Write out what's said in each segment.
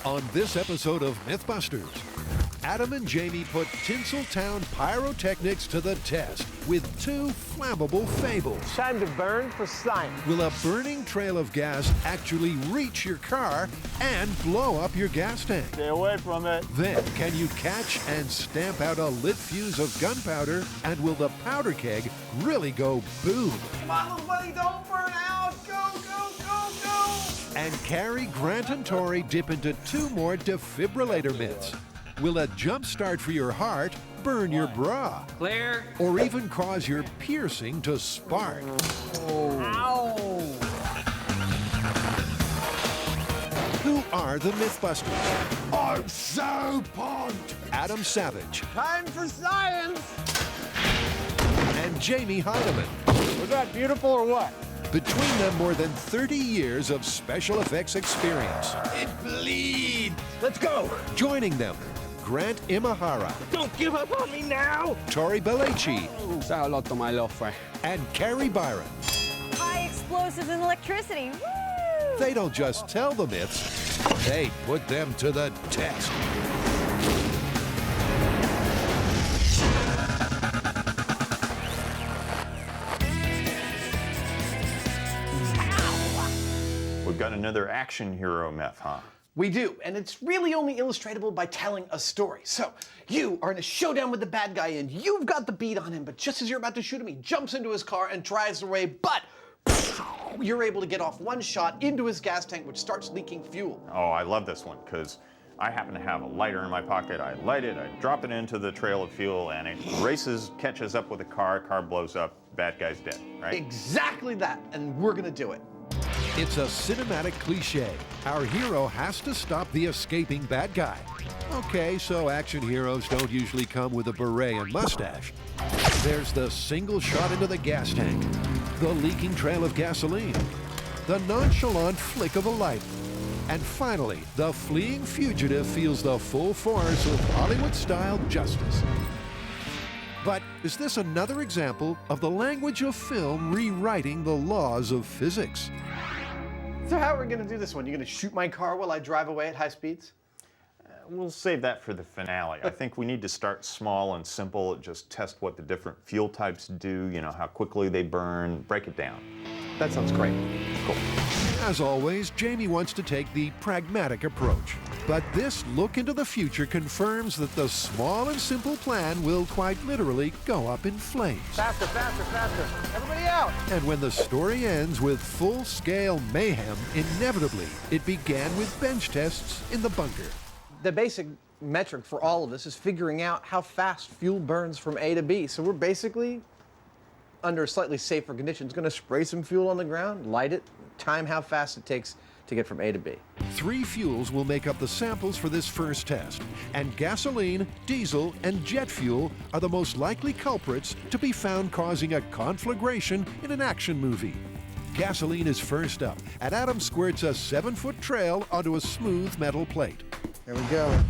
On this episode of MythBusters, Adam and Jamie put Tinseltown pyrotechnics to the test with two flammable fables. Time to burn for science. Will a burning trail of gas actually reach your car and blow up your gas tank? Stay away from it. Then, can you catch and stamp out a lit fuse of gunpowder? And will the powder keg really go boom? Come on, little buddy, don't burn out. Go, go, go, go. And Carrie, Grant, and Tori dip into two more defibrillator myths. Will a jump start for your heart burn your bra? Clear. Or even cause your piercing to spark? Oh. Ow. Who are the MythBusters? I'm so pumped! Adam Savage. Time for science. And Jamie Heidemann. Was that beautiful or what? Between them, more than 30 years of special effects experience. It bleeds. Let's go. Joining them, Grant Imahara. Don't give up on me now. Tori Belleci. Say hello to my little friend. And Carrie Byron. High explosives and electricity. Woo! They don't just tell the myths, they put them to the test. We've got another action hero myth, huh? We do, and it's really only illustratable by telling a story. So, you are in a showdown with the bad guy and you've got the beat on him, but just as you're about to shoot him, he jumps into his car and drives away, but you're able to get off one shot into his gas tank, which starts leaking fuel. Oh, I love this one, because I happen to have a lighter in my pocket. I light it, I drop it into the trail of fuel, and it races, catches up with the car blows up, bad guy's dead, right? Exactly that, and we're gonna do it. It's a cinematic cliche. Our hero has to stop the escaping bad guy. Okay, so action heroes don't usually come with a beret and mustache. There's the single shot into the gas tank, the leaking trail of gasoline, the nonchalant flick of a light, and finally, the fleeing fugitive feels the full force of Hollywood-style justice. But is this another example of the language of film rewriting the laws of physics? So how are we gonna do this one? You gonna shoot my car while I drive away at high speeds? We'll save that for the finale. I think we need to start small and simple, just test what the different fuel types do, you know, how quickly they burn, break it down. That sounds great. Cool. As always, Jamie wants to take the pragmatic approach. But this look into the future confirms that the small and simple plan will quite literally go up in flames. Faster, faster, faster. Everybody out. And when the story ends with full-scale mayhem, inevitably, it began with bench tests in the bunker. The basic metric for all of this is figuring out how fast fuel burns from A to B. So we're basically, under slightly safer conditions, gonna spray some fuel on the ground, light it, time how fast it takes to get from A to B. 3 fuels will make up the samples for this first test, and gasoline, diesel, and jet fuel are the most likely culprits to be found causing a conflagration in an action movie. Gasoline is first up, and Adam squirts a 7-foot trail onto a smooth metal plate. Here we go.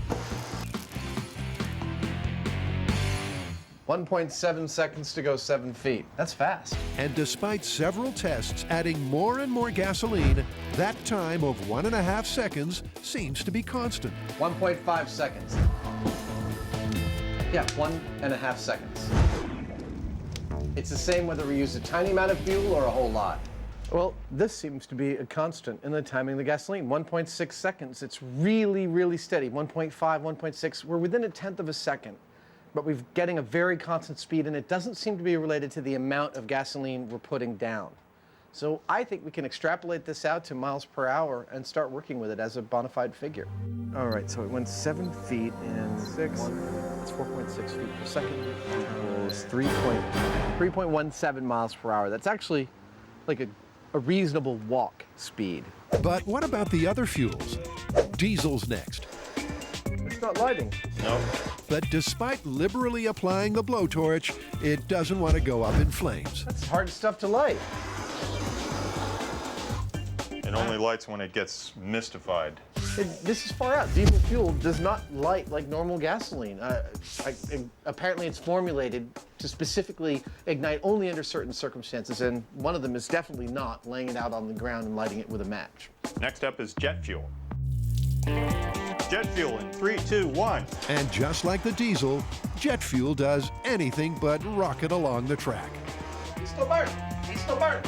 1.7 seconds to go 7 feet. That's fast. And despite several tests adding more and more gasoline, that time of 1.5 seconds seems to be constant. 1.5 seconds. Yeah, 1.5 seconds. It's the same whether we use a tiny amount of fuel or a whole lot. Well, this seems to be a constant in the timing of the gasoline. 1.6 seconds. It's really, really steady. 1.5, 1.6. We're within 1/10 of a second. But we're getting a very constant speed, and it doesn't seem to be related to the amount of gasoline we're putting down. So I think we can extrapolate this out to miles per hour and start working with it as a bona fide figure. All right, so it went 7 feet in 6. That's 4.6 feet per second. Equals 3.17 miles per hour. That's actually like a reasonable walk speed. But what about the other fuels? Diesel's next. It's not lighting. No. But despite liberally applying the blowtorch, it doesn't want to go up in flames. That's hard stuff to light. It only lights when it gets mystified. This is far out. Diesel fuel does not light like normal gasoline. Apparently it's formulated to specifically ignite only under certain circumstances, and one of them is definitely not laying it out on the ground and lighting it with a match. Next up is jet fuel. jet fuel in 3, 2, 1. And just like the diesel, jet fuel does anything but rocket along the track. He's still burnt. He's still burnt.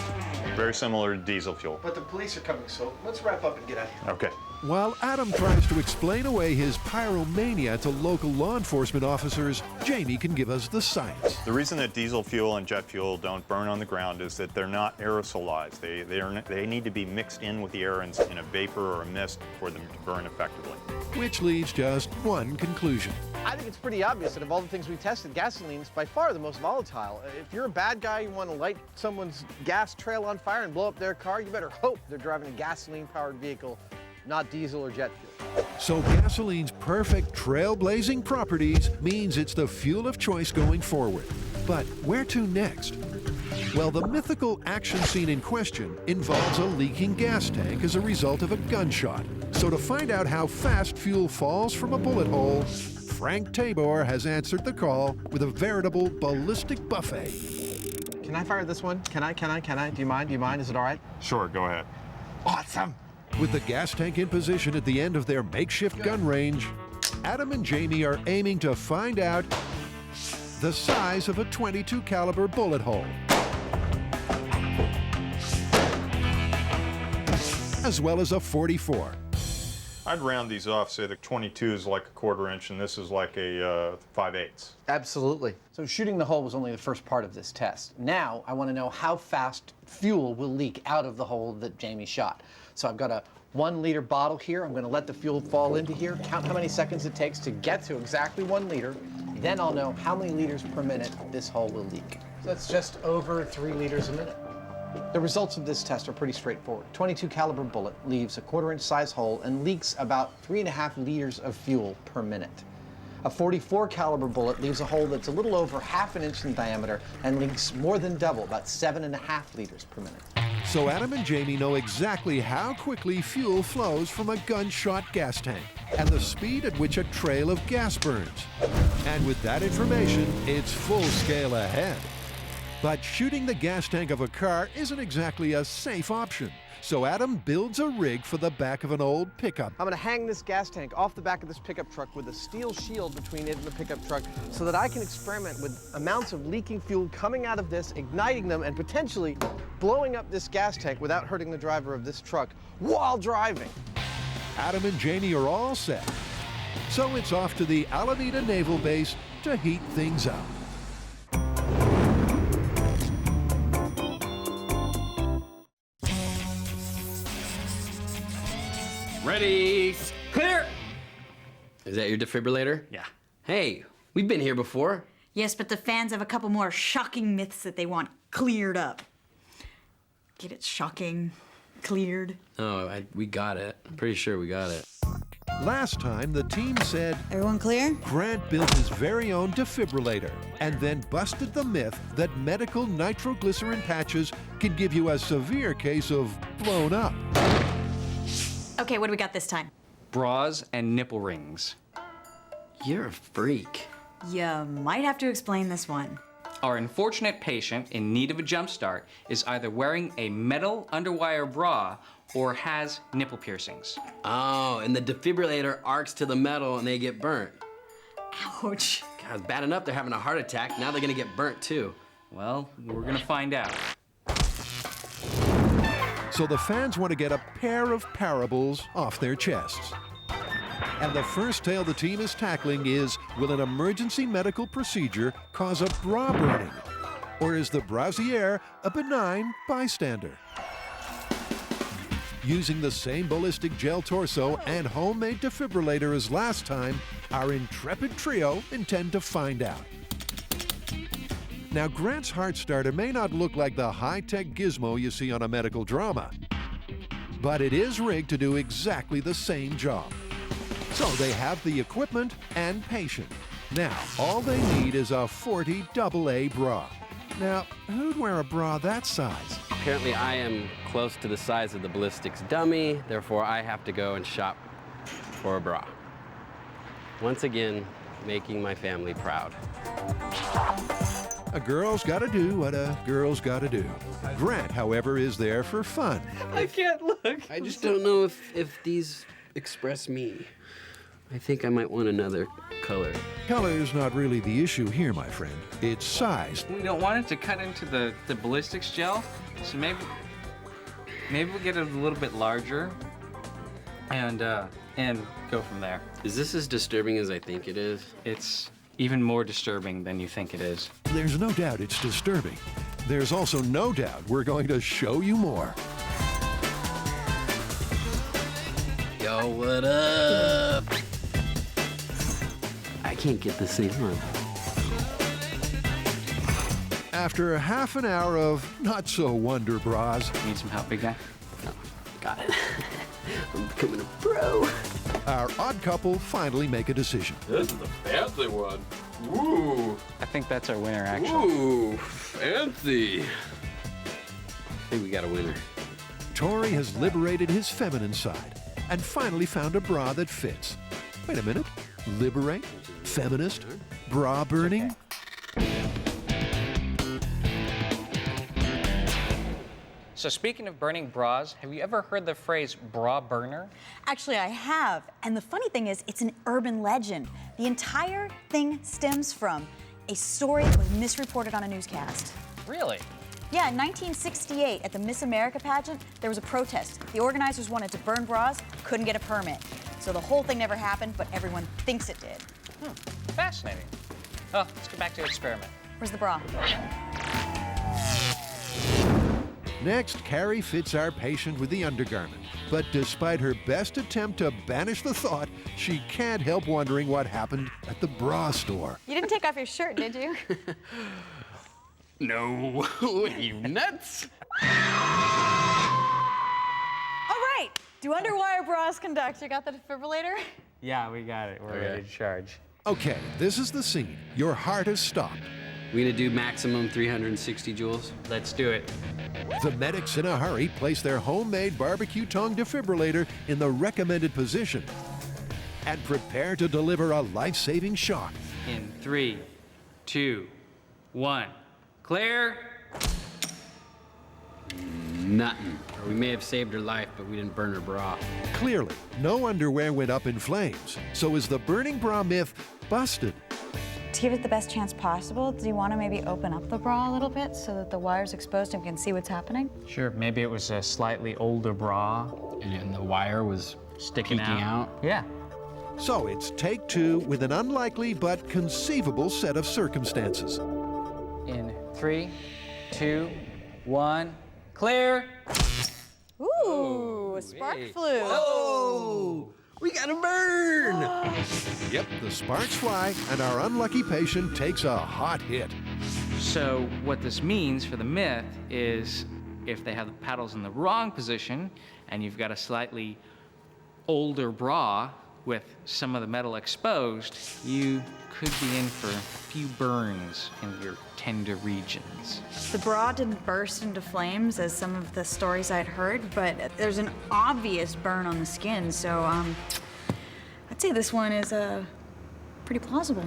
Very similar to diesel fuel. But the police are coming, so let's wrap up and get out of here. Okay. While Adam tries to explain away his pyromania to local law enforcement officers, Jamie can give us the science. The reason that diesel fuel and jet fuel don't burn on the ground is that they're not aerosolized. They need to be mixed in with the air in a vapor or a mist for them to burn effectively. Which leads just one conclusion. I think it's pretty obvious that of all the things we tested, gasoline is by far the most volatile. If you're a bad guy, you want to light someone's gas trail on fire and blow up their car, you better hope they're driving a gasoline-powered vehicle, not diesel or jet fuel. So gasoline's perfect trailblazing properties means it's the fuel of choice going forward. But where to next? Well, the mythical action scene in question involves a leaking gas tank as a result of a gunshot. So to find out how fast fuel falls from a bullet hole, Frank Tabor has answered the call with a veritable ballistic buffet. Can I fire this one? Can I? Do you mind? Is it all right? Sure, go ahead. Awesome. With the gas tank in position at the end of their makeshift gun range, Adam and Jamie are aiming to find out the size of a .22 caliber bullet hole, as well as a .44. I'd round these off, say the 22 is like a 1/4 inch and this is like a 5/8. Absolutely. So shooting the hole was only the first part of this test. Now I want to know how fast fuel will leak out of the hole that Jamie shot. So I've got a 1 liter bottle here. I'm going to let the fuel fall into here, count how many seconds it takes to get to exactly 1 liter. Then I'll know how many liters per minute this hole will leak. So that's just over 3 liters a minute. The results of this test are pretty straightforward. .22 caliber bullet leaves a 1/4 inch size hole and leaks about 3.5 liters of fuel per minute. A .44 caliber bullet leaves a hole that's a little over 1/2 inch in diameter and leaks more than double, about 7.5 liters per minute. So Adam and Jamie know exactly how quickly fuel flows from a gunshot gas tank and the speed at which a trail of gas burns. And with that information, it's full scale ahead. But shooting the gas tank of a car isn't exactly a safe option. So Adam builds a rig for the back of an old pickup. I'm gonna hang this gas tank off the back of this pickup truck with a steel shield between it and the pickup truck so that I can experiment with amounts of leaking fuel coming out of this, igniting them, and potentially blowing up this gas tank without hurting the driver of this truck while driving. Adam and Jamie are all set. So it's off to the Alameda Naval Base to heat things up. Ready, clear! Is that your defibrillator? Yeah. Hey, we've been here before. Yes, but the fans have a couple more shocking myths that they want cleared up. Get it? Shocking, cleared. Oh, we got it. I'm pretty sure we got it. Last time, the team said Everyone clear? Grant built his very own defibrillator and then busted the myth that medical nitroglycerin patches can give you a severe case of blown up. Okay, what do we got this time? Bras and nipple rings. You're a freak. You might have to explain this one. Our unfortunate patient in need of a jump start is either wearing a metal underwire bra or has nipple piercings. Oh, and the defibrillator arcs to the metal and they get burnt. Ouch. God, it's bad enough they're having a heart attack. Now they're gonna get burnt too. Well, we're gonna find out. So the fans want to get a pair of parables off their chests. And the first tale the team is tackling is, will an emergency medical procedure cause a bra burning? Or is the brassiere a benign bystander? Using the same ballistic gel torso and homemade defibrillator as last time, our intrepid trio intend to find out. Now, Grant's heart starter may not look like the high-tech gizmo you see on a medical drama, but it is rigged to do exactly the same job. So they have the equipment and patient. Now, all they need is a 40 AA bra. Now, who'd wear a bra that size? Apparently I am close to the size of the ballistics dummy, therefore I have to go and shop for a bra. Once again, making my family proud. A girl's gotta do what a girl's gotta do. Grant, however, is there for fun. I can't look. I just don't know if these express me. I think I might want another color. Color's not really the issue here, my friend. It's size. We don't want it to cut into the ballistics gel, so maybe we'll get it a little bit larger and go from there. Is this as disturbing as I think it is? It's even more disturbing than you think it is. There's no doubt it's disturbing. There's also no doubt we're going to show you more. Yo, what up? I can't get this thing on. After half an hour of not-so-wonder bras, Need some help, big guy? Oh, got it. I'm becoming a pro. our odd couple finally make a decision. This is a fancy one. Ooh. I think that's our winner, actually. Ooh, fancy. I think we got a winner. Tori has liberated his feminine side and finally found a bra that fits. Wait a minute. Liberate? Feminist? Bra burning? So speaking of burning bras, have you ever heard the phrase bra burner? Actually, I have. And the funny thing is, it's an urban legend. The entire thing stems from a story that was misreported on a newscast. Really? Yeah, in 1968, at the Miss America pageant, there was a protest. The organizers wanted to burn bras, couldn't get a permit. So the whole thing never happened, but everyone thinks it did. Fascinating. Oh, let's get back to the experiment. Where's the bra? Next, Carrie fits our patient with the undergarment. But despite her best attempt to banish the thought, she can't help wondering what happened at the bra store. You didn't take off your shirt, did you? No, you nuts? All right. Do underwire bras conduct? You got the defibrillator? Yeah, we got it. We're ready to charge. Okay, this is the scene. Your heart has stopped. We gonna do maximum 360 joules? Let's do it. The medics in a hurry place their homemade barbecue tongue defibrillator in the recommended position and prepare to deliver a life-saving shock. In 3, 2, 1. Clear. Nothing. We may have saved her life, but we didn't burn her bra. Clearly, no underwear went up in flames. So is the burning bra myth busted? To give it the best chance possible, do you want to maybe open up the bra a little bit so that the wire's exposed and we can see what's happening? Sure, maybe it was a slightly older bra. And the wire was Sticking peeking out. Yeah. So it's take two with an unlikely but conceivable set of circumstances. In 3, 2, 1. Clear. Ooh, a spark flew. Oh, we got a burn! Yep, the sparks fly, and our unlucky patient takes a hot hit. So what this means for the myth is if they have the paddles in the wrong position and you've got a slightly older bra with some of the metal exposed, you could be in for a few burns in your tender regions. The bra didn't burst into flames as some of the stories I'd heard, but there's an obvious burn on the skin, so I'd say this one is pretty plausible.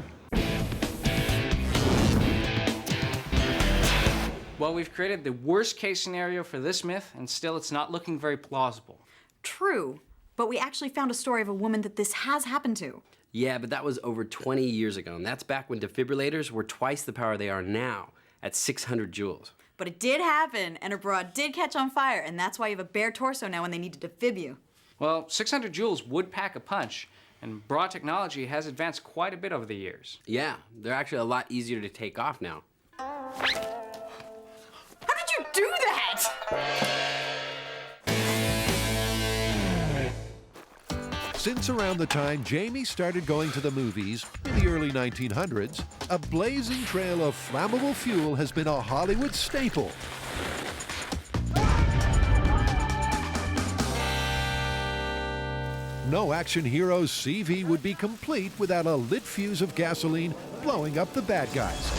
Well, we've created the worst case scenario for this myth, and still it's not looking very plausible. True, but we actually found a story of a woman that this has happened to. Yeah, but that was over 20 years ago, and that's back when defibrillators were twice the power they are now, at 600 joules. But it did happen, and her bra did catch on fire, and that's why you have a bare torso now when they need to defib you. Well, 600 joules would pack a punch, and bra technology has advanced quite a bit over the years. Yeah, they're actually a lot easier to take off now. How did you do that? Since around the time Jamie started going to the movies in the early 1900s, a blazing trail of flammable fuel has been a Hollywood staple. No action hero's CV would be complete without a lit fuse of gasoline blowing up the bad guys.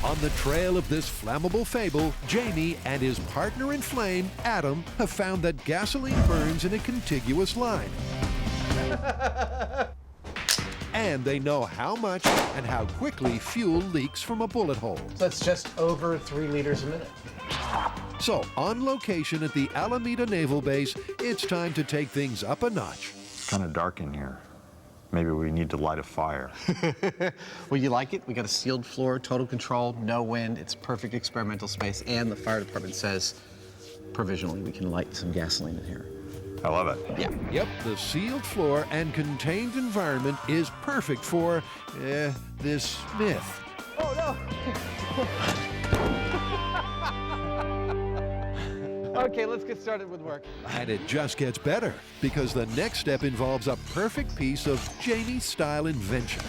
On the trail of this flammable fable, Jamie and his partner in flame, Adam, have found that gasoline burns in a contiguous line. and they know how much and how quickly fuel leaks from a bullet hole. That's just over 3 liters a minute. So, on location at the Alameda Naval Base, it's time to take things up a notch. It's kind of dark in here. Maybe we need to light a fire. Well, you like it? We got a sealed floor, total control, no wind. It's perfect experimental space, and the fire department says provisionally we can light some gasoline in here. I love it. Yeah. Yep, the sealed floor and contained environment is perfect for, this myth. Oh, no! Okay, let's get started with work. And it just gets better, because the next step involves a perfect piece of Jamie-style invention.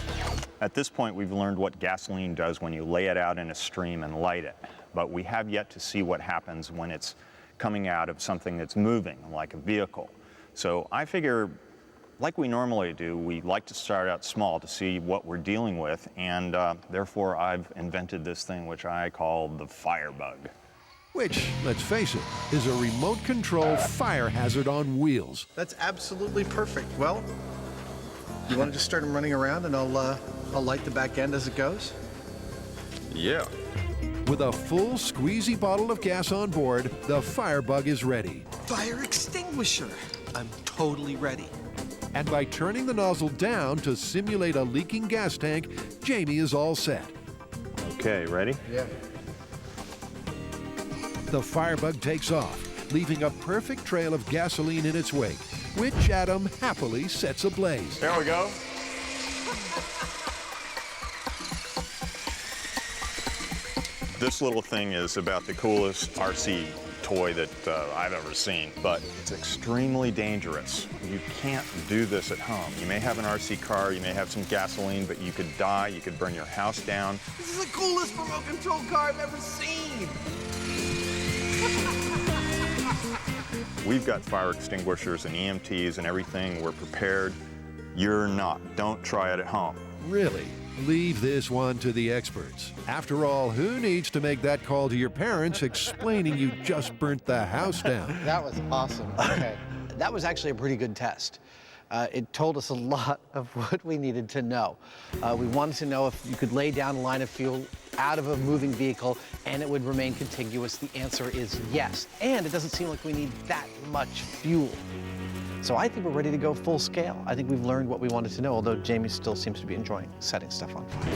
At this point, we've learned what gasoline does when you lay it out in a stream and light it. But we have yet to see what happens when it's coming out of something that's moving, like a vehicle. So I figure, like we normally do, we like to start out small to see what we're dealing with, and therefore I've invented this thing which I call the firebug. Which, let's face it, is a remote control fire hazard on wheels. That's absolutely perfect. Well, you want to just start them running around, and I'll light the back end as it goes? Yeah. With a full squeezy bottle of gas on board, the firebug is ready. Fire extinguisher. I'm totally ready. And by turning the nozzle down to simulate a leaking gas tank, Jamie is all set. Okay, ready? Yeah. The firebug takes off, leaving a perfect trail of gasoline in its wake, which Adam happily sets ablaze. There we go. This little thing is about the coolest RC toy that I've ever seen, but it's extremely dangerous. You can't do this at home. You may have an RC car, you may have some gasoline, but you could die, you could burn your house down. This is the coolest remote control car I've ever seen. We've got fire extinguishers and EMTs and everything. We're prepared. You're not. Don't try it at home. Really? Leave this one to the experts. After all, who needs to make that call to your parents explaining you just burnt the house down? That was awesome. Okay. That was actually a pretty good test. It told us a lot of what we needed to know. We wanted to know if you could lay down a line of fuel out of a moving vehicle and it would remain contiguous. The answer is yes. And it doesn't seem like we need that much fuel. So I think we're ready to go full scale. I think we've learned what we wanted to know, although Jamie still seems to be enjoying setting stuff on fire.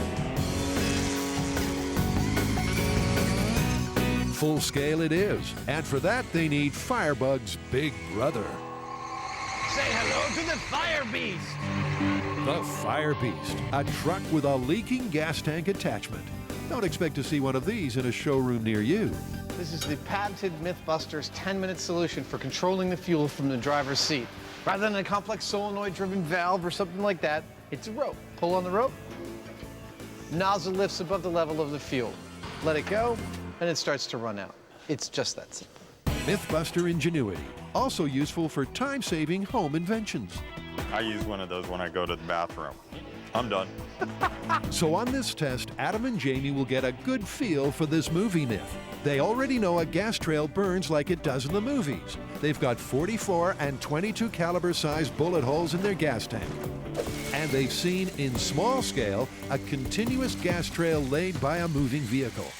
Full scale it is. And for that, they need Firebug's big brother. Say hello to the fire beast. The Fire Beast, a truck with a leaking gas tank attachment. Don't expect to see one of these in a showroom near you. This is the patented MythBusters 10-minute solution for controlling the fuel from the driver's seat. Rather than a complex solenoid-driven valve or something like that, it's a rope. Pull on the rope, nozzle lifts above the level of the fuel. Let it go, and it starts to run out. It's just that simple. MythBuster Ingenuity, also useful for time-saving home inventions. I use one of those when I go to the bathroom. I'm done. So on this test, Adam and Jamie will get a good feel for this movie myth. They already know a gas trail burns like it does in the movies. They've got 44 and 22 caliber sized bullet holes in their gas tank. And they've seen, in small scale, a continuous gas trail laid by a moving vehicle.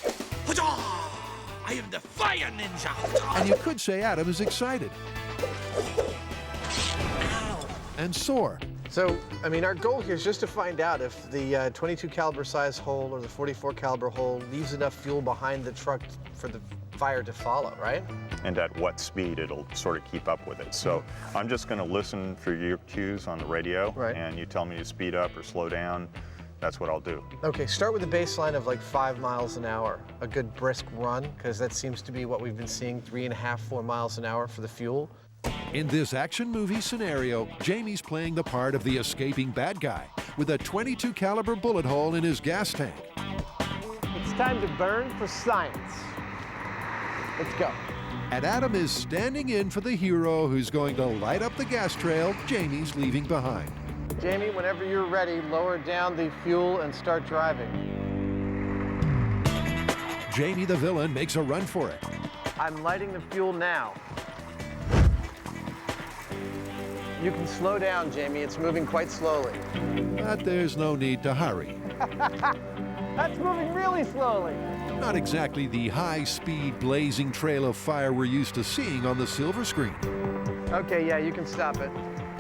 I am the fire ninja. And you could say Adam is excited. And sore. So, I mean, our goal here is just to find out if the 22 caliber size hole or the 44 caliber hole leaves enough fuel behind the truck for the fire to follow, right? And at what speed it'll sort of keep up with it. So I'm just going to listen for your cues on the radio, Right. and you tell me to speed up or slow down. That's what I'll do. Okay, start with a baseline of like 5 miles an hour. A good brisk run, because that seems to be what we've been seeing, 3.5, 4 miles an hour for the fuel. In this action movie scenario, Jamie's playing the part of the escaping bad guy with a 22 caliber bullet hole in his gas tank. It's time to burn for science. Let's go. And Adam is standing in for the hero who's going to light up the gas trail Jamie's leaving behind. Jamie, whenever you're ready, lower down the fuel and start driving. Jamie the villain makes a run for it. I'm lighting the fuel now. You can slow down, Jamie. It's moving quite slowly. But there's no need to hurry. That's moving really slowly. Not exactly the high-speed blazing trail of fire we're used to seeing on the silver screen. Okay, yeah, you can stop it.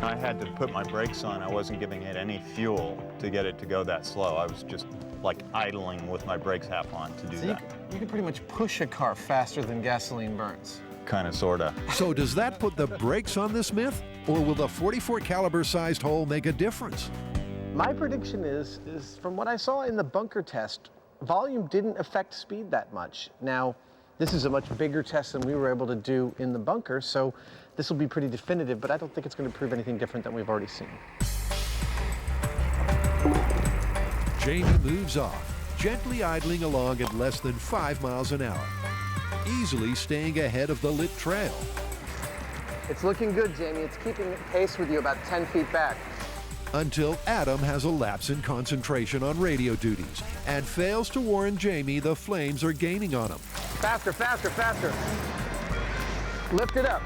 I had to put my brakes on. I wasn't giving it any fuel to get it to go that slow. I was just like idling with my brakes half on to do So that. you can pretty much push a car faster than gasoline burns. Kind of, sort of. So does that put the brakes on this myth? Or will the .44 caliber sized hole make a difference? My prediction is from what I saw in the bunker test, volume didn't affect speed that much. Now, this is a much bigger test than we were able to do in the bunker, so this will be pretty definitive, but I don't think it's going to prove anything different than we've already seen. Jamie moves off, gently idling along at less than 5 miles an hour, easily staying ahead of the lit trail. It's looking good, Jamie. It's keeping pace with you about 10 feet back. Until Adam has a lapse in concentration on radio duties and fails to warn Jamie the flames are gaining on him. Faster, faster, faster. Lift it up.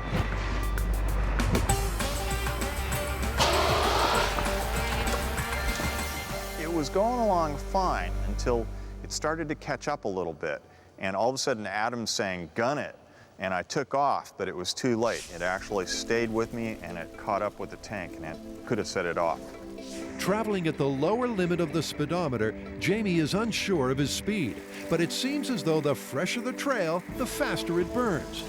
It was going along fine until it started to catch up a little bit. And all of a sudden, Adam's saying, "Gun it." And I took off, but it was too late. It actually stayed with me, and it caught up with the tank, and it could have set it off. Traveling at the lower limit of the speedometer, Jamie is unsure of his speed, but it seems as though the fresher the trail, the faster it burns.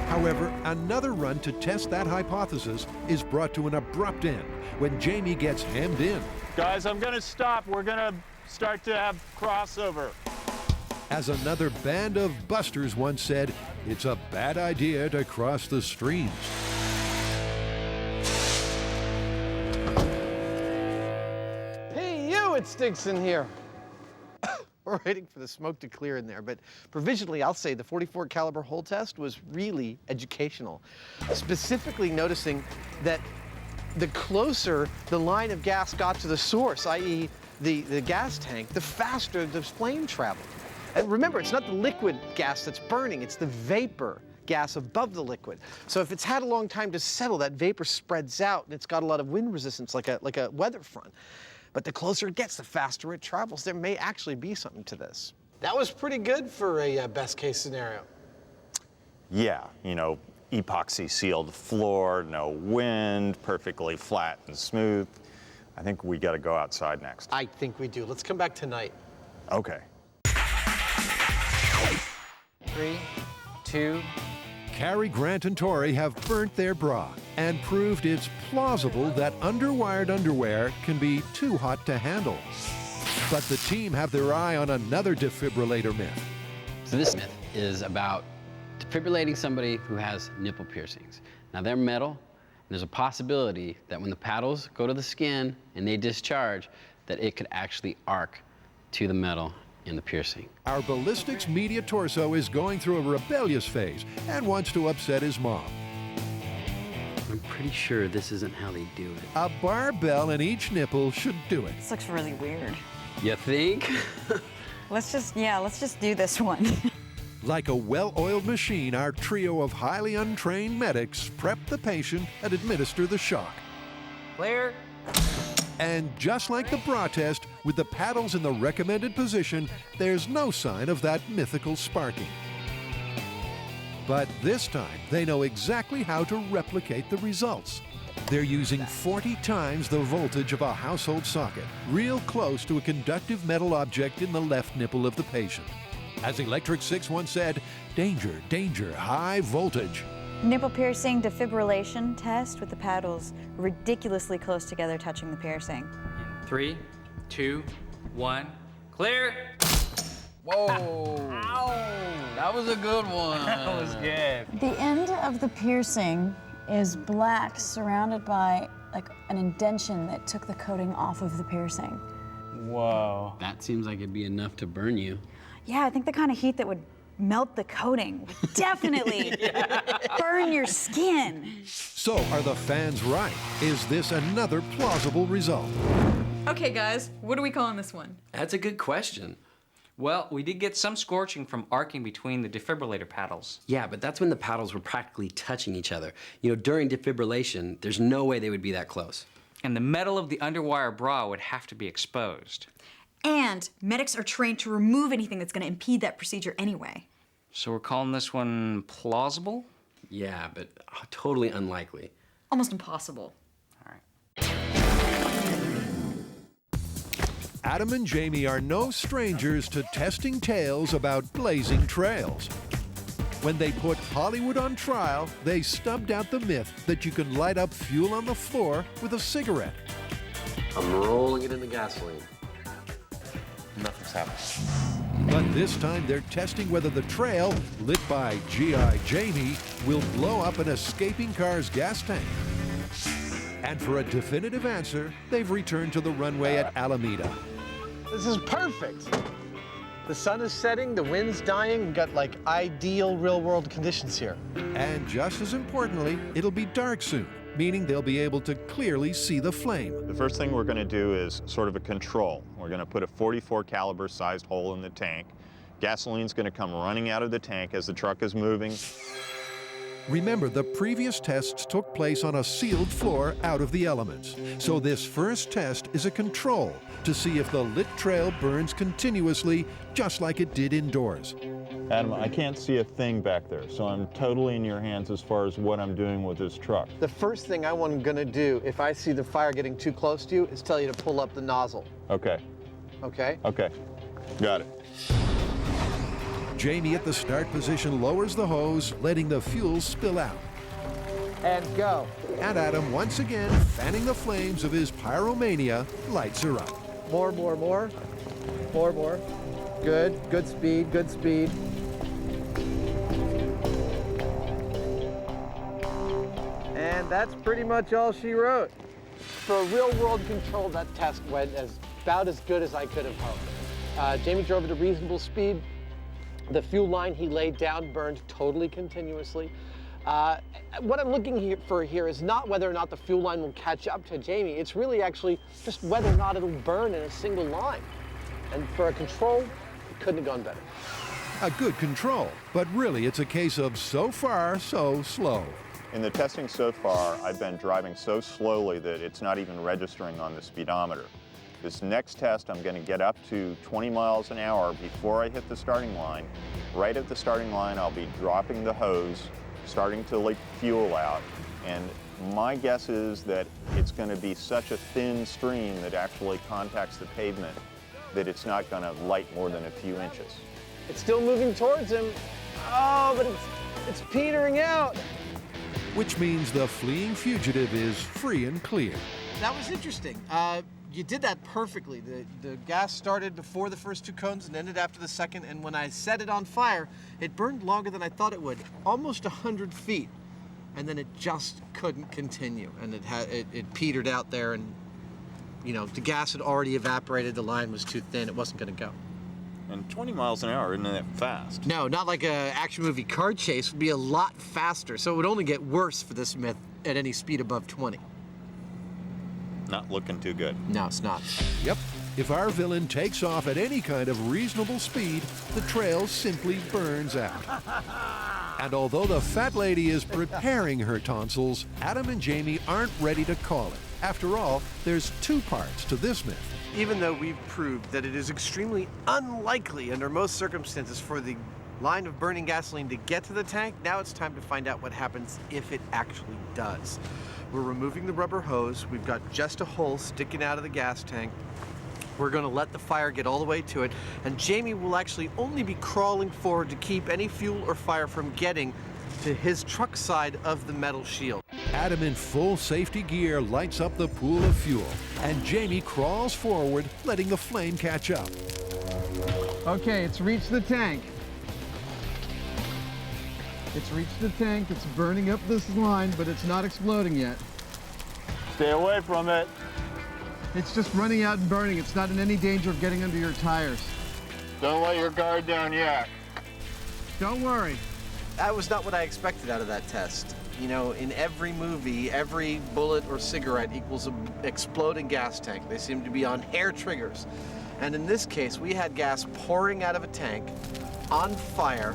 However, another run to test that hypothesis is brought to an abrupt end when Jamie gets hemmed in. Guys, I'm gonna stop. We're gonna start to have crossover. As another band of busters once said, it's a bad idea to cross the streams. Hey, you, it stinks in here. We're waiting for the smoke to clear in there, but provisionally, I'll say the .44 caliber hole test was really educational. Specifically noticing that the closer the line of gas got to the source, i.e. the gas tank, the faster the flame traveled. And remember, it's not the liquid gas that's burning, it's the vapor gas above the liquid. So if it's had a long time to settle, that vapor spreads out and it's got a lot of wind resistance, like a weather front. But the closer it gets, the faster it travels. There may actually be something to this. That was pretty good for a best case scenario. Yeah, you know, epoxy sealed floor, no wind, perfectly flat and smooth. I think we got to go outside next. I think we do. Let's come back tonight. Okay. 3, 2, Cary Grant and Tori have burnt their bra and proved it's plausible that underwired underwear can be too hot to handle. But the team have their eye on another defibrillator myth. So this myth is about defibrillating somebody who has nipple piercings. Now they're metal, and there's a possibility that when the paddles go to the skin and they discharge, that it could actually arc to the metal in the piercing. Our ballistics media torso is going through a rebellious phase and wants to upset his mom. I'm pretty sure this isn't how they do it. A barbell in each nipple should do it. This looks really weird. You think? Let's just do this one. Like a well-oiled machine, our trio of highly untrained medics prep the patient and administer the shock. clear. And just like the bra test, with the paddles in the recommended position, there's no sign of that mythical sparking. But this time, they know exactly how to replicate the results. They're using 40 times the voltage of a household socket, real close to a conductive metal object in the left nipple of the patient. As Electric 6 once said, danger, danger, high voltage. Nipple piercing defibrillation test with the paddles ridiculously close together, touching the piercing. 3, 2, 1, clear. Whoa. Ow. That was a good one. That was good. The end of the piercing is black, surrounded by like an indention that took the coating off of the piercing. Whoa. That seems like it'd be enough to burn you. Yeah, I think the kind of heat that would melt the coating would definitely burn your skin. So are the fans right? Is this another plausible result? Okay, guys, what are we calling this one? That's a good question. Well, we did get some scorching from arcing between the defibrillator paddles. Yeah, but that's when the paddles were practically touching each other. You know, during defibrillation, there's no way they would be that close. And the metal of the underwire bra would have to be exposed. And medics are trained to remove anything that's going to impede that procedure anyway. So we're calling this one plausible? Yeah, but totally unlikely. Almost impossible. All right. Adam and Jamie are no strangers to testing tales about blazing trails. When they put Hollywood on trial, they stubbed out the myth that you can light up fuel on the floor with a cigarette. I'm rolling it in the gasoline. Nothing's happening. But this time they're testing whether the trail, lit by G.I. Jamie, will blow up an escaping car's gas tank. And for a definitive answer, they've returned to the runway at Alameda. This is perfect. The sun is setting, the wind's dying, we've got like ideal real-world conditions here. And just as importantly, it'll be dark soon, meaning they'll be able to clearly see the flame. The first thing we're going to do is sort of a control. We're going to put a .44 caliber sized hole in the tank. Gasoline's going to come running out of the tank as the truck is moving. Remember, the previous tests took place on a sealed floor out of the elements. So this first test is a control to see if the lit trail burns continuously, just like it did indoors. Adam, I can't see a thing back there, so I'm totally in your hands as far as what I'm doing with this truck. The first thing I'm gonna do if I see the fire getting too close to you is tell you to pull up the nozzle. Okay. Okay? Okay. Got it. Jamie at the start position lowers the hose, letting the fuel spill out. And go. And Adam, once again, fanning the flames of his pyromania, lights her up. More. Good, good speed, good speed. And that's pretty much all she wrote. For a real-world control, that test went about as good as I could have hoped. Jamie drove at a reasonable speed. The fuel line he laid down burned totally continuously. What I'm looking for here is not whether or not the fuel line will catch up to Jamie. It's really actually just whether or not it'll burn in a single line. And for a control, it couldn't have gone better. A good control, but really it's a case of so far, so slow. In the testing so far, I've been driving so slowly that it's not even registering on the speedometer. This next test, I'm going to get up to 20 miles an hour before I hit the starting line. Right at the starting line, I'll be dropping the hose, starting to leak fuel out, and my guess is that it's going to be such a thin stream that actually contacts the pavement that it's not going to light more than a few inches. It's still moving towards him. Oh, but it's petering out. Which means the fleeing fugitive is free and clear. That was interesting. You did that perfectly. The gas started before the first two cones and ended after the second, and when I set it on fire, it burned longer than I thought it would, almost 100 feet. And then it just couldn't continue, and it petered out there, and you know, the gas had already evaporated, the line was too thin, it wasn't gonna go. And 20 miles an hour isn't that fast. No, not like an action movie car chase. It would be a lot faster, so it would only get worse for this myth at any speed above 20. Not looking too good. No, it's not. Yep, if our villain takes off at any kind of reasonable speed, the trail simply burns out. And although the fat lady is preparing her tonsils, Adam and Jamie aren't ready to call it. After all, there's two parts to this myth. Even though we've proved that it is extremely unlikely under most circumstances for the line of burning gasoline to get to the tank, now it's time to find out what happens if it actually does. We're removing the rubber hose. We've got just a hole sticking out of the gas tank. We're going to let the fire get all the way to it, and Jamie will actually only be crawling forward to keep any fuel or fire from getting to his truck side of the metal shield. Adam in full safety gear lights up the pool of fuel, and Jamie crawls forward, letting the flame catch up. Okay, it's reached the tank. It's reached the tank, it's burning up this line, but it's not exploding yet. Stay away from it. It's just running out and burning. It's not in any danger of getting under your tires. Don't let your guard down yet. Don't worry. That was not what I expected out of that test. You know, in every movie, every bullet or cigarette equals an exploding gas tank. They seem to be on hair triggers. And in this case, we had gas pouring out of a tank on fire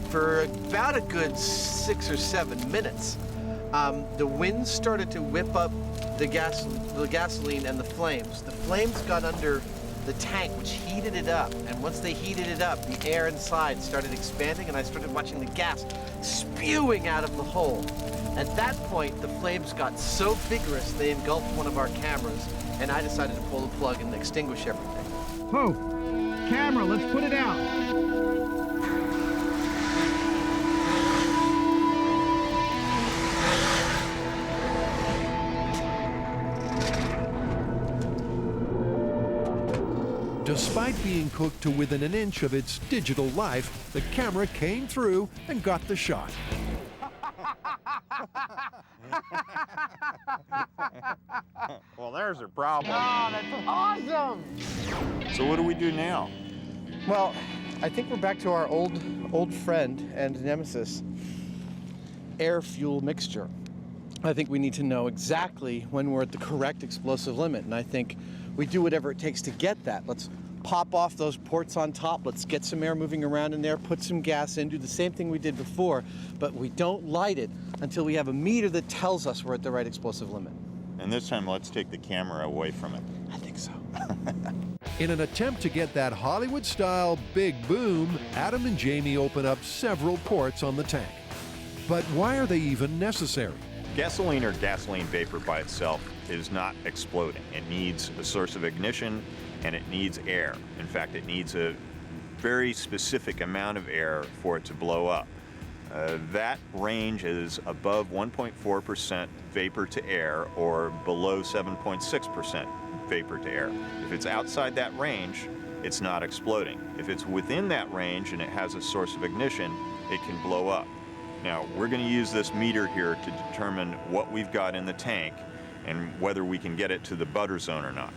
for about a good 6 or 7 minutes. The wind started to whip up the gasoline and the flames. The flames got under the tank, which heated it up. And once they heated it up, the air inside started expanding, and I started watching the gas spewing out of the hole. At that point, the flames got so vigorous, they engulfed one of our cameras, and I decided to pull the plug and extinguish everything. Whoa! Camera, let's put it out. Despite being cooked to within an inch of its digital life, the camera came through and got the shot. Well, there's a problem. Oh, that's awesome! So what do we do now? Well, I think we're back to our old friend and nemesis, air-fuel mixture. I think we need to know exactly when we're at the correct explosive limit, and I think we do whatever it takes to get that. Let's pop off those ports on top, let's get some air moving around in there, put some gas in, do the same thing we did before, but we don't light it until we have a meter that tells us we're at the right explosive limit. And this time, let's take the camera away from it. I think so. In an attempt to get that Hollywood-style big boom, Adam and Jamie open up several ports on the tank. But why are they even necessary? Gasoline or gasoline vapor by itself is not exploding. It needs a source of ignition, and it needs air. In fact, it needs a very specific amount of air for it to blow up. That range is above 1.4% vapor to air or below 7.6% vapor to air. If it's outside that range, it's not exploding. If it's within that range and it has a source of ignition, it can blow up. Now, we're going to use this meter here to determine what we've got in the tank and whether we can get it to the butter zone or not.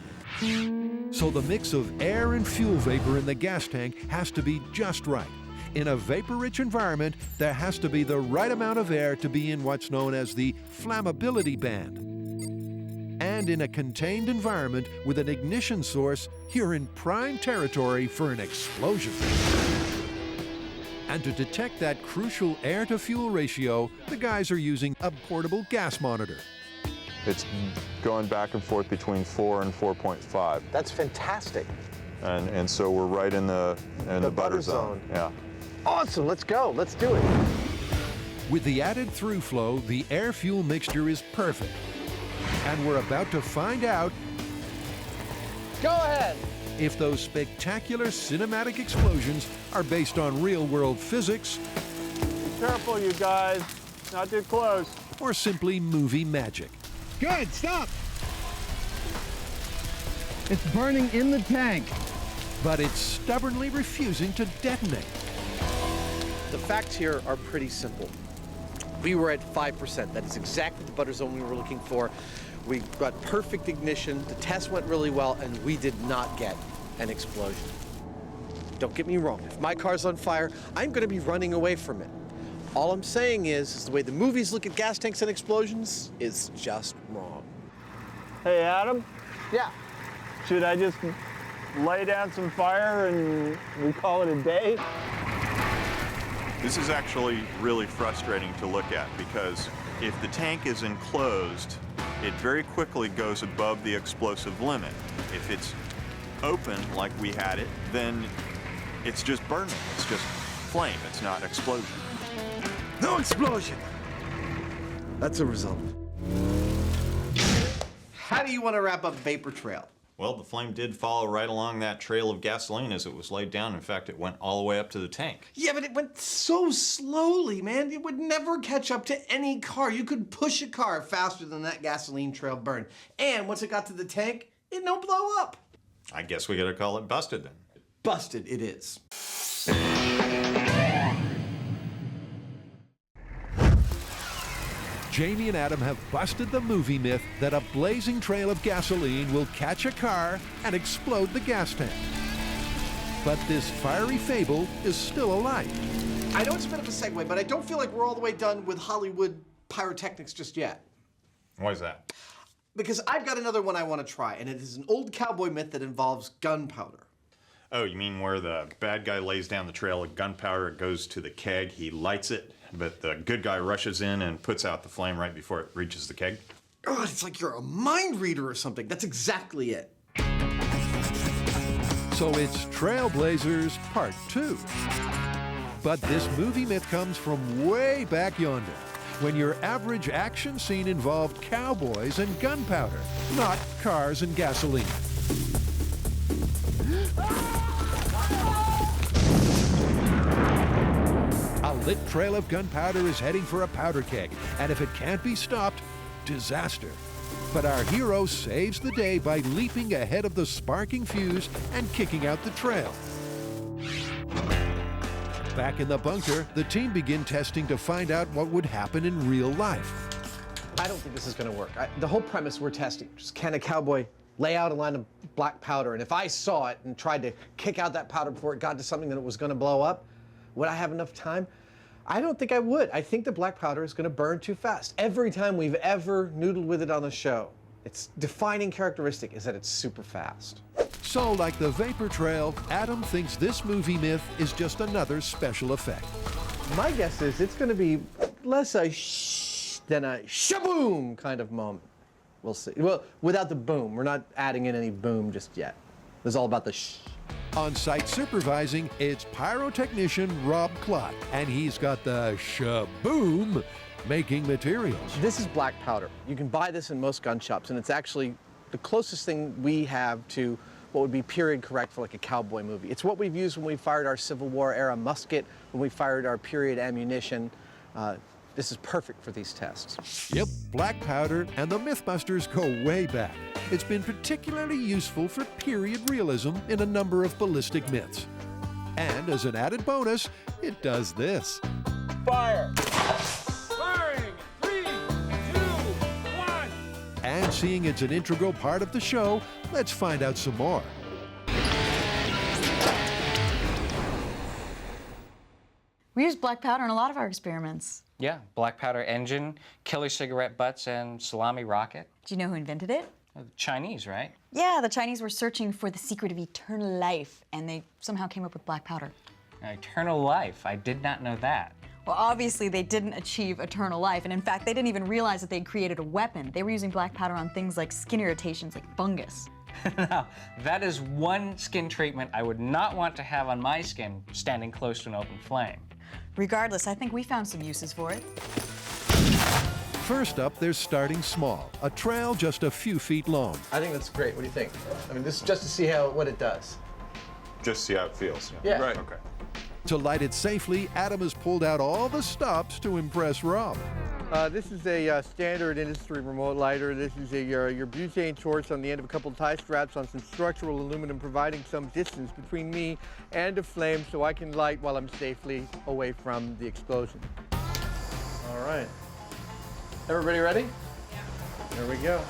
So the mix of air and fuel vapor in the gas tank has to be just right. In a vapor-rich environment, there has to be the right amount of air to be in what's known as the flammability band. And in a contained environment with an ignition source, you're in prime territory for an explosion. And to detect that crucial air-to-fuel ratio, the guys are using a portable gas monitor. It's going back and forth between 4 and 4.5. That's fantastic. And so we're right in the butter zone. Yeah. Awesome, let's go, let's do it. With the added through flow, the air-fuel mixture is perfect. And we're about to find out Go ahead. if those spectacular cinematic explosions are based on real-world physics Be careful, you guys. Not too close. or simply movie magic. Good, stop! It's burning in the tank. But it's stubbornly refusing to detonate. The facts here are pretty simple. We were at 5%. That is exactly the butter zone we were looking for. We got perfect ignition, the test went really well, and we did not get an explosion. Don't get me wrong, if my car's on fire, I'm gonna be running away from it. All I'm saying is the way the movies look at gas tanks and explosions is just wrong. Hey, Adam, Yeah. should I just lay down some fire and we call it a day? This is actually really frustrating to look at because if the tank is enclosed, it very quickly goes above the explosive limit. If it's open like we had it, then it's just burning. It's just flame. It's not explosion. No explosion! That's a result. How do you want to wrap up Vapor Trail? Well, the flame did follow right along that trail of gasoline as it was laid down. In fact, it went all the way up to the tank. Yeah, but it went so slowly, man. It would never catch up to any car. You could push a car faster than that gasoline trail burned. And once it got to the tank, it don't blow up. I guess we gotta call it busted then. Busted it is. Jamie and Adam have busted the movie myth that a blazing trail of gasoline will catch a car and explode the gas tank. But this fiery fable is still alive. I know it's a bit of a segue, but I don't feel like we're all the way done with Hollywood pyrotechnics just yet. Why is that? Because I've got another one I want to try, and it is an old cowboy myth that involves gunpowder. Oh, you mean where the bad guy lays down the trail of gunpowder, it goes to the keg, he lights it, but the good guy rushes in and puts out the flame right before it reaches the keg? God, it's like you're a mind reader or something. That's exactly it. So it's Trailblazers Part 2. But this movie myth comes from way back yonder, when your average action scene involved cowboys and gunpowder, not cars and gasoline. A lit trail of gunpowder is heading for a powder keg, and if it can't be stopped, disaster. But our hero saves the day by leaping ahead of the sparking fuse and kicking out the trail. Back in the bunker, the team begin testing to find out what would happen in real life. I don't think this is going to work. The whole premise we're testing, just can a cowboy lay out a line of black powder, and if I saw it and tried to kick out that powder before it got to something that it was going to blow up, would I have enough time? I don't think I would. I think the black powder is going to burn too fast. Every time we've ever noodled with it on the show, its defining characteristic is that it's super fast. So, like the vapor trail, Adam thinks this movie myth is just another special effect. My guess is it's going to be less a shh than a shaboom kind of moment. We'll see. Well, without the boom. We're not adding in any boom just yet. It's all about the shh. On-site supervising, it's pyrotechnician Rob Klott, and he's got the shaboom making materials. This is black powder. You can buy this in most gun shops, and it's actually the closest thing we have to what would be period correct for like a cowboy movie. It's what we've used when we fired our Civil War era musket, when we fired our period ammunition. This is perfect for these tests. Yep, black powder and the MythBusters go way back. It's been particularly useful for period realism in a number of ballistic myths. And as an added bonus, it does this. Fire! Firing! 3, 2, 1. And seeing it's an integral part of the show, let's find out some more. We use black powder in a lot of our experiments. Yeah, black powder engine, killer cigarette butts, and salami rocket. Do you know who invented it? The Chinese, right? Yeah, the Chinese were searching for the secret of eternal life, and they somehow came up with black powder. Eternal life, I did not know that. Well, obviously they didn't achieve eternal life, and in fact, they didn't even realize that they'd created a weapon. They were using black powder on things like skin irritations, like fungus. Now, that is one skin treatment I would not want to have on my skin standing close to an open flame. Regardless, I think we found some uses for it. First up, they're starting small, a trail just a few feet long. I think that's great. What do you think? I mean, this is just to see what it does. Just see how it feels. Yeah. Right. Okay. To light it safely, Adam has pulled out all the stops to impress Rob. This is a standard industry remote lighter. This is your butane torch on the end of a couple tie straps on some structural aluminum, providing some distance between me and the flame so I can light while I'm safely away from the explosion. All right. Everybody ready? Yeah. There we go.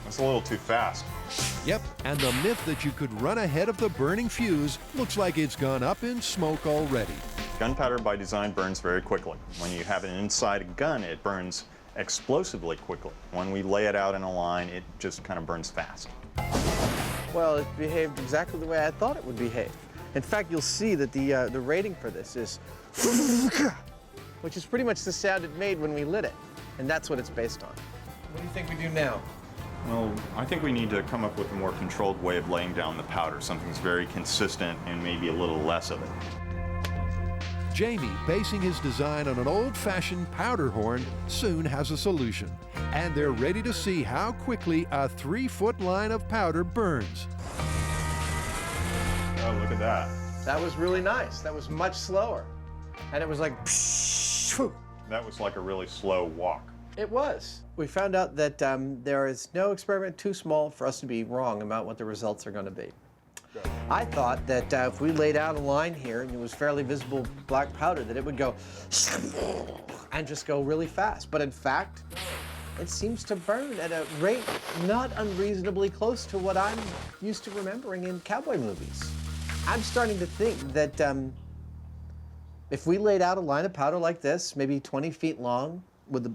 That's a little too fast. Yep, and the myth that you could run ahead of the burning fuse looks like it's gone up in smoke already. Gunpowder by design burns very quickly. When you have it inside a gun, it burns explosively quickly. When we lay it out in a line, it just kind of burns fast. Well, it behaved exactly the way I thought it would behave. In fact, you'll see that the rating for this is which is pretty much the sound it made when we lit it. And that's what it's based on. What do you think we do now? Well, I think we need to come up with a more controlled way of laying down the powder, something that's very consistent and maybe a little less of it. Jamie, basing his design on an old-fashioned powder horn, soon has a solution. And they're ready to see how quickly a 3-foot line of powder burns. Oh, look at that. That was really nice. That was much slower. And it was like, That was like a really slow walk. It was. We found out that there is no experiment too small for us to be wrong about what the results are going to be. I thought that if we laid out a line here and it was fairly visible black powder, that it would go and just go really fast. But in fact, it seems to burn at a rate not unreasonably close to what I'm used to remembering in cowboy movies. I'm starting to think that If we laid out a line of powder like this, maybe 20 feet long, with a,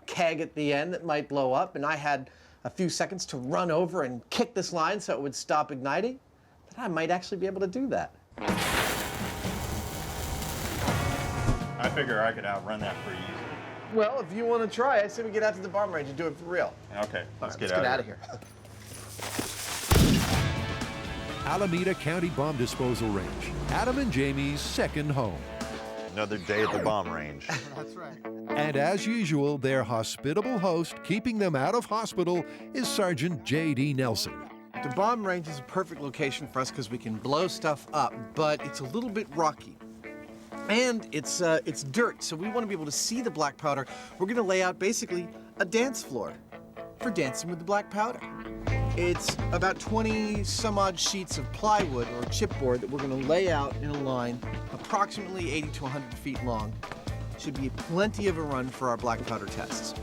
keg at the end that might blow up, and I had a few seconds to run over and kick this line so it would stop igniting, then I might actually be able to do that. I figure I could outrun that pretty easily. Well, if you want to try, I say we get out to the bomb range and do it for real. Okay, let's get out of here. Alameda County Bomb Disposal Range, Adam and Jamie's second home. Another day at the bomb range. That's right. And as usual, their hospitable host keeping them out of hospital is Sergeant J.D. Nelson. The bomb range is a perfect location for us because we can blow stuff up, but it's a little bit rocky. And it's dirt, so we want to be able to see the black powder. We're going to lay out basically a dance floor for dancing with the black powder. It's about 20 some odd sheets of plywood or chipboard that we're going to lay out in a line approximately 80 to 100 feet long. Should be plenty of a run for our black powder tests.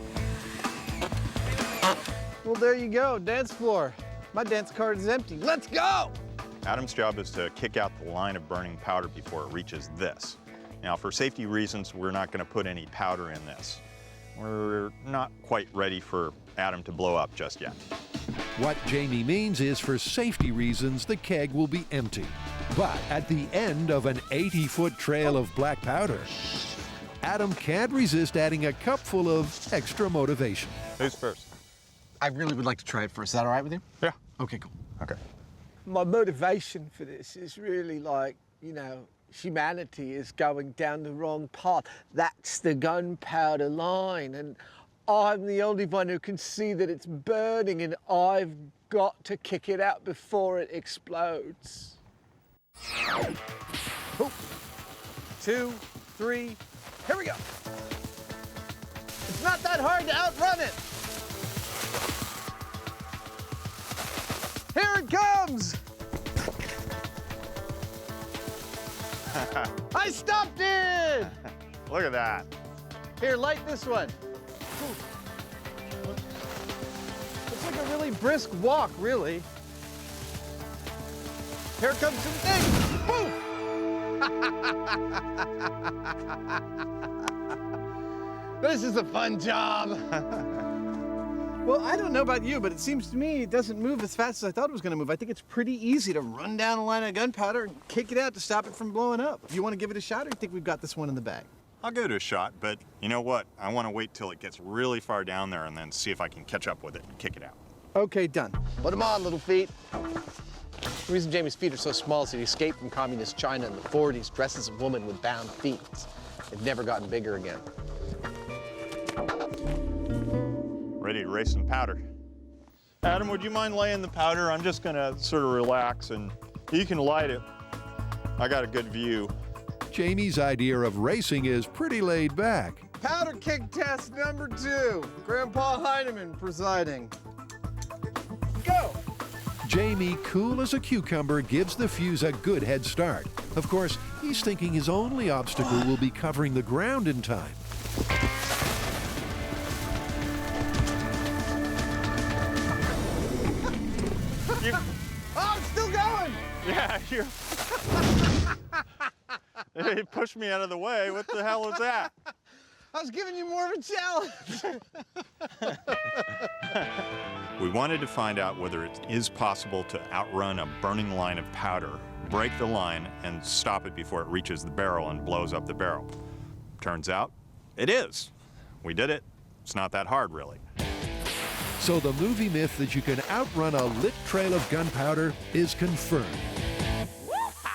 Well, there you go, dance floor. My dance card is empty. Let's go! Adam's job is to kick out the line of burning powder before it reaches this. Now, for safety reasons, we're not going to put any powder in this. We're not quite ready for Adam to blow up just yet. What Jamie means is, for safety reasons, the keg will be empty. But at the end of an 80-foot trail of black powder, Adam can't resist adding a cupful of extra motivation. Who's first? I really would like to try it first. Is that all right with you? Yeah. Okay, cool. Okay. My motivation for this is really humanity is going down the wrong path. That's the gunpowder line, and I'm the only one who can see that it's burning, and I've got to kick it out before it explodes. 2, 3, here we go. It's not that hard to outrun it. Here it comes. I stopped it! Look at that. Here, light this one. It's like a really brisk walk, really. Here comes some things. Boom! This is a fun job. Well, I don't know about you, but it seems to me it doesn't move as fast as I thought it was going to move. I think it's pretty easy to run down a line of gunpowder and kick it out to stop it from blowing up. Do you want to give it a shot, or do you think we've got this one in the bag? I'll give it a shot, but you know what? I want to wait till it gets really far down there and then see if I can catch up with it and kick it out. Okay, done. Put them on, little feet. The reason Jamie's feet are so small is that he escaped from communist China in the 40s dressed as a woman with bound feet. They've never gotten bigger again. Ready to race some powder. Adam, would you mind laying the powder? I'm just gonna sort of relax and you can light it. I got a good view. Jamie's idea of racing is pretty laid back. Powder kick test number 2. Grandpa Heineman presiding. Go! Jamie, cool as a cucumber, gives the fuse a good head start. Of course, he's thinking his only obstacle will be covering the ground in time. Oh, I'm still going! Yeah, He pushed me out of the way. What the hell was that? I was giving you more of a challenge. We wanted to find out whether it is possible to outrun a burning line of powder, break the line, and stop it before it reaches the barrel and blows up the barrel. Turns out, it is. We did it. It's not that hard, really. So the movie myth that you can outrun a lit trail of gunpowder is confirmed.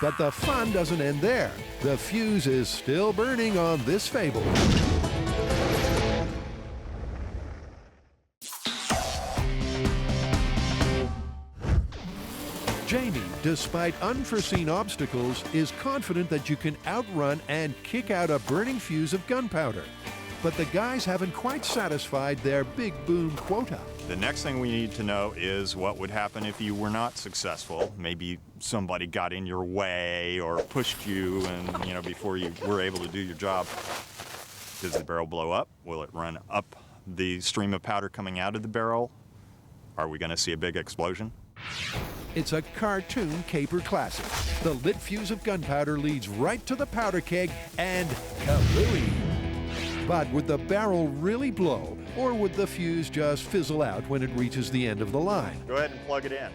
But the fun doesn't end there. The fuse is still burning on this fable. Jamie, despite unforeseen obstacles, is confident that you can outrun and kick out a burning fuse of gunpowder. But the guys haven't quite satisfied their big boom quota. The next thing we need to know is what would happen if you were not successful. Maybe somebody got in your way or pushed you and, before you were able to do your job. Does the barrel blow up? Will it run up the stream of powder coming out of the barrel? Are we going to see a big explosion? It's a cartoon caper classic. The lit fuse of gunpowder leads right to the powder keg and kablooey! But would the barrel really blow, or would the fuse just fizzle out when it reaches the end of the line? Go ahead and plug it in.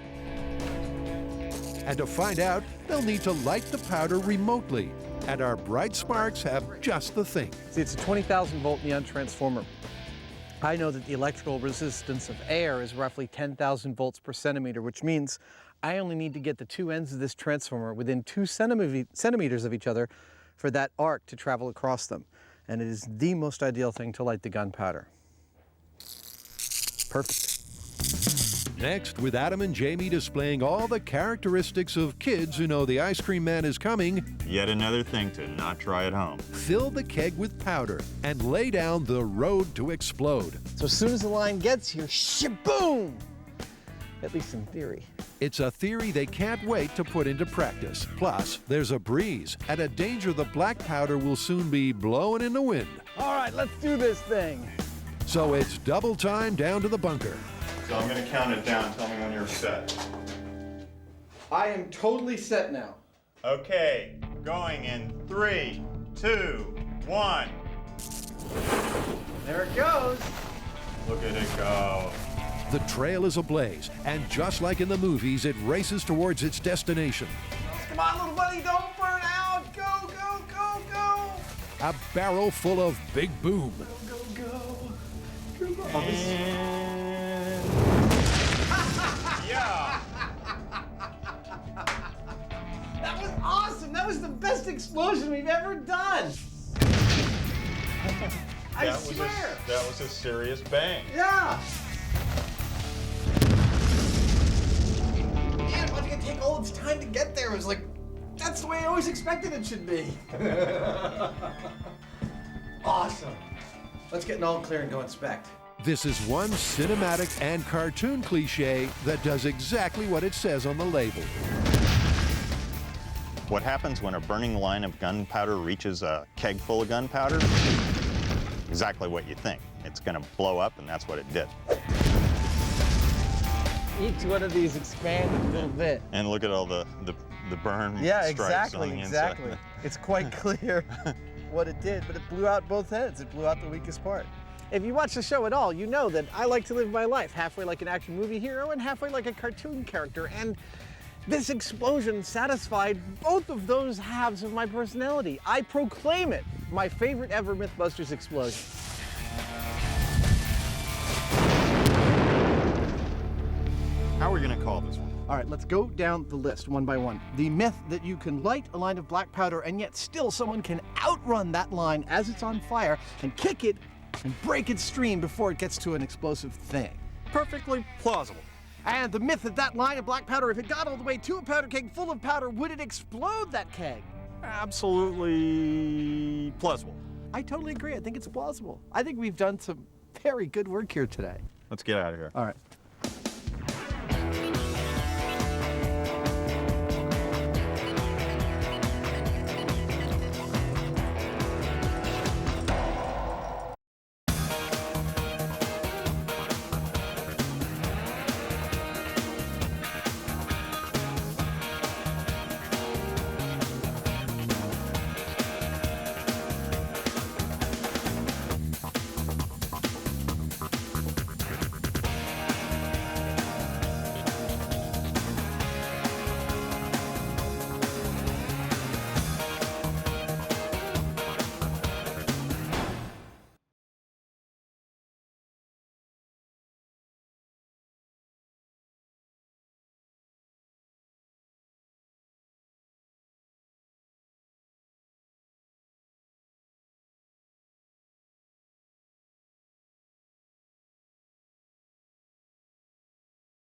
And to find out, they'll need to light the powder remotely. And our bright sparks have just the thing. See, it's a 20,000 volt neon transformer. I know that the electrical resistance of air is roughly 10,000 volts per centimeter, which means I only need to get the two ends of this transformer within 2 centimeters of each other for that arc to travel across them. And it is the most ideal thing to light the gunpowder. Perfect. Next, with Adam and Jamie displaying all the characteristics of kids who know the ice cream man is coming, Yet another thing to not try at home. fill the keg with powder and lay down the road to explode. So as soon as the line gets here, shaboom! At least in theory. It's a theory they can't wait to put into practice. Plus, there's a breeze and a danger the black powder will soon be blowing in the wind. All right, let's do this thing. So it's double time down to the bunker. So I'm going to count it down. Tell me when you're set. I am totally set now. Okay, going in 3, 2, 1. There it goes. Look at it go. The trail is ablaze, and just like in the movies, it races towards its destination. Come on, little buddy, don't burn out. Go, go, go, go. A barrel full of big boom. Go, go, go. Yeah. That was awesome. That was the best explosion we've ever done. I swear. That was a serious bang. Yeah. Man, why did it take all its time to get there? It was like, that's the way I always expected it should be. Awesome. Let's get an all clear and go inspect. This is one cinematic and cartoon cliche that does exactly what it says on the label. What happens when a burning line of gunpowder reaches a keg full of gunpowder? Exactly what you think. It's going to blow up, and that's what it did. Each one of these expanded a little bit. And look at all the burn stripes on the inside. It's quite clear what it did, but it blew out both ends. It blew out the weakest part. If you watch the show at all, you know that I like to live my life halfway like an action movie hero and halfway like a cartoon character. And this explosion satisfied both of those halves of my personality. I proclaim it my favorite ever MythBusters explosion. How are we going to call this one? All right, let's go down the list one by one. The myth that you can light a line of black powder and yet still someone can outrun that line as it's on fire and kick it and break its stream before it gets to an explosive thing. Perfectly plausible. And the myth that that line of black powder, if it got all the way to a powder keg full of powder, would it explode that keg? Absolutely plausible. I totally agree. I think it's plausible. I think we've done some very good work here today. Let's get out of here. All right.